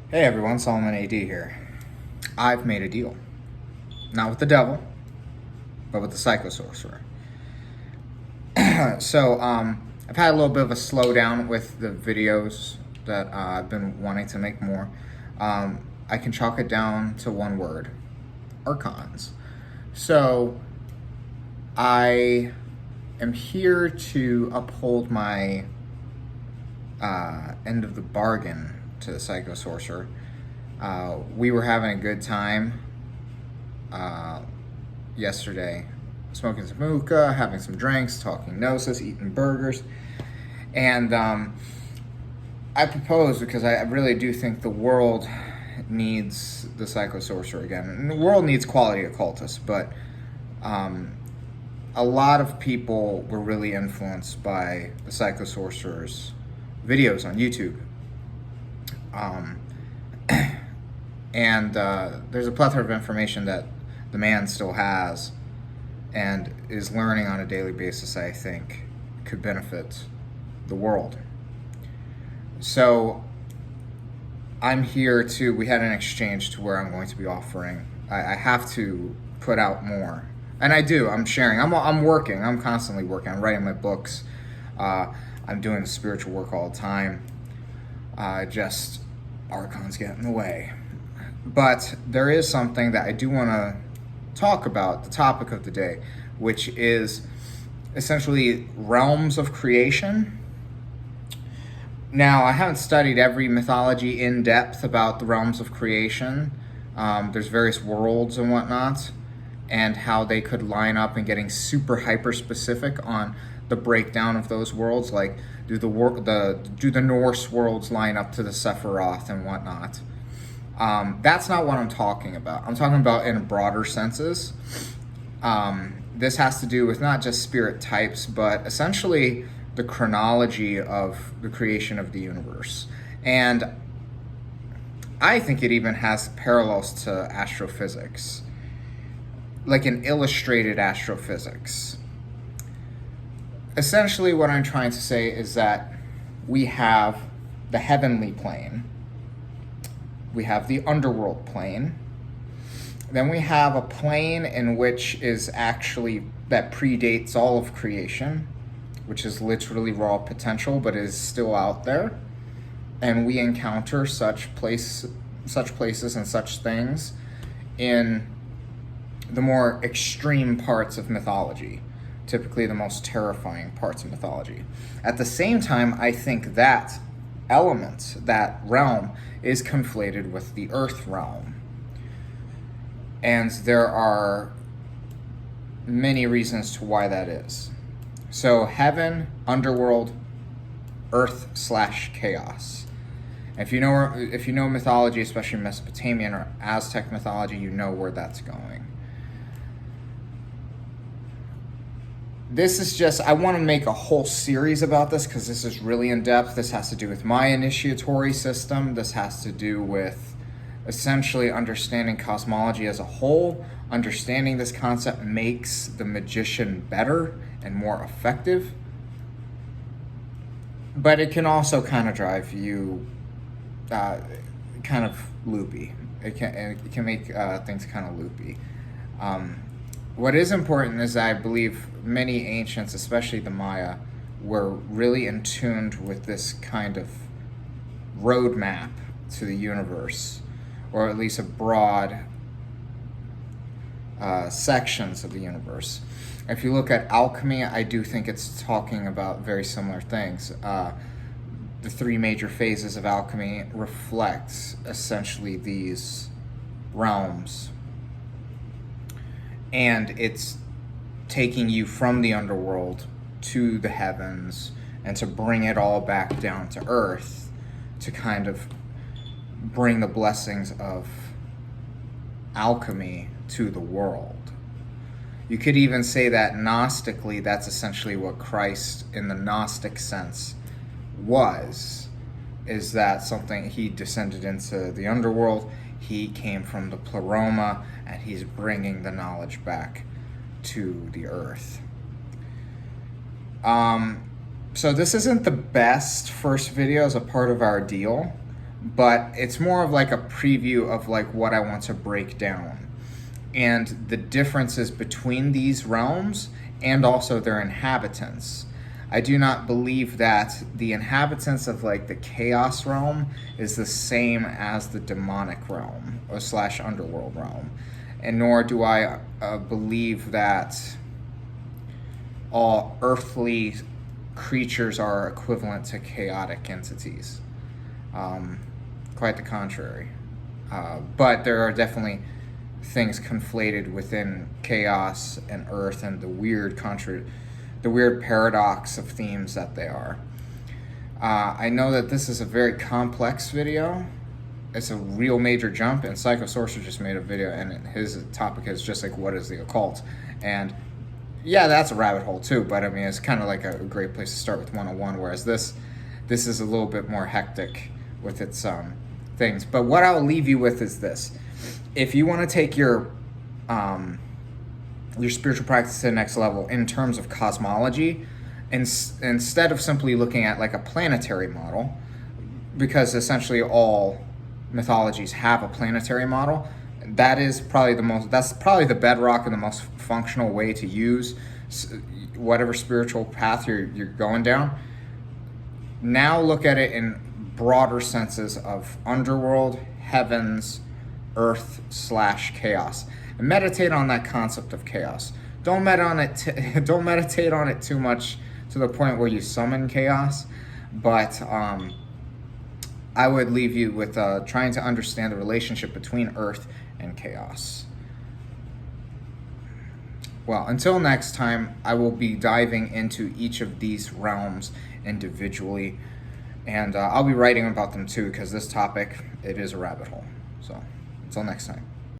Hey everyone, Solomon AD here. I've made a deal. Not with the devil, but with the Psycho Sorcerer. I've had a little bit of a slowdown with the videos that I've been wanting to make more. I can chalk it down to one word: Archons. So, I am here to uphold my end of the bargain to the Psycho Sorcerer. We were having a good time yesterday, smoking some hookah, having some drinks, talking gnosis, eating burgers. And I proposed because I really do think the world needs the Psycho Sorcerer again. And the world needs quality occultists, but a lot of people were really influenced by the Psycho Sorcerer's videos on YouTube. And there's a plethora of information that the man still has and is learning on a daily basis, I think, could benefit the world. So I'm here to, we had an exchange to where I'm going to be offering, I have to put out more. And I do, I'm sharing, I'm working, I'm constantly working, I'm writing my books, I'm doing the spiritual work all the time. Just Archons get in the way. But there is something that I do want to talk about, the topic of the day, which is essentially realms of creation. Now, I haven't studied every mythology in depth about the realms of creation. There's various worlds and whatnot, and how they could line up and getting super hyper specific on the breakdown of those worlds. Like, do the Norse worlds line up to the Sephiroth and whatnot? That's not what I'm talking about. I'm talking about in broader senses. This has to do with not just spirit types, but essentially the chronology of the creation of the universe. And I think it even has parallels to astrophysics, like an illustrated astrophysics. Essentially, what I'm trying to say is that we have the heavenly plane, we have the underworld plane, then we have a plane in which is actually, that predates all of creation, which is literally raw potential, but is still out there. And we encounter such places and such things in the more extreme parts of mythology, typically the most terrifying parts of mythology. At the same time, I think that element, that realm, is conflated with the earth realm. And there are many reasons to why that is. So heaven, underworld, earth/chaos. If you know mythology, especially Mesopotamian or Aztec mythology, you know where that's going. This is just, I want to make a whole series about this because this is really in depth. This has to do with my initiatory system. This has to do with essentially understanding cosmology as a whole. Understanding this concept makes the magician better and more effective. But it can also kind of drive you kind of loopy. It can make things kind of loopy. What is important is that I believe many ancients, especially the Maya, were really in tune with this kind of roadmap to the universe, or at least a broad sections of the universe. If you look at alchemy, I do think it's talking about very similar things. The three major phases of alchemy reflect essentially these realms. And it's taking you from the underworld to the heavens and to bring it all back down to earth to kind of bring the blessings of alchemy to the world. You could even say that Gnostically, that's essentially what Christ, in the Gnostic sense, was. Is that something, he descended into the underworld, he came from the pleroma, and he's bringing the knowledge back to the earth. So this isn't the best first video as a part of our deal, but it's more of like a preview of like what I want to break down and the differences between these realms and also their inhabitants. I do not believe that the inhabitants of like the chaos realm is the same as the demonic realm or slash underworld realm, and nor do I believe that all earthly creatures are equivalent to chaotic entities. Quite the contrary. But there are definitely things conflated within chaos and earth and the weird paradox of themes that they are. I know that this is a very complex video. It's a real major jump, and Psycho Sorcerer just made a video, and his topic is just like, what is the occult? And yeah, that's a rabbit hole too, but I mean, it's kind of like a great place to start with 101, whereas this is a little bit more hectic with its things. But what I'll leave you with is this. If you want to take your spiritual practice to the next level in terms of cosmology, instead of simply looking at like a planetary model, because essentially all mythologies have a planetary model, that's probably the bedrock and the most functional way to use whatever spiritual path you're going down. Now look at it in broader senses of underworld, heavens, earth / chaos, and meditate on that concept of chaos. Don't meditate on it too much to the point where you summon chaos, but I would leave you with trying to understand the relationship between earth and chaos. Well, until next time, I will be diving into each of these realms individually, and I'll be writing about them too, because this topic, it is a rabbit hole. So until next time.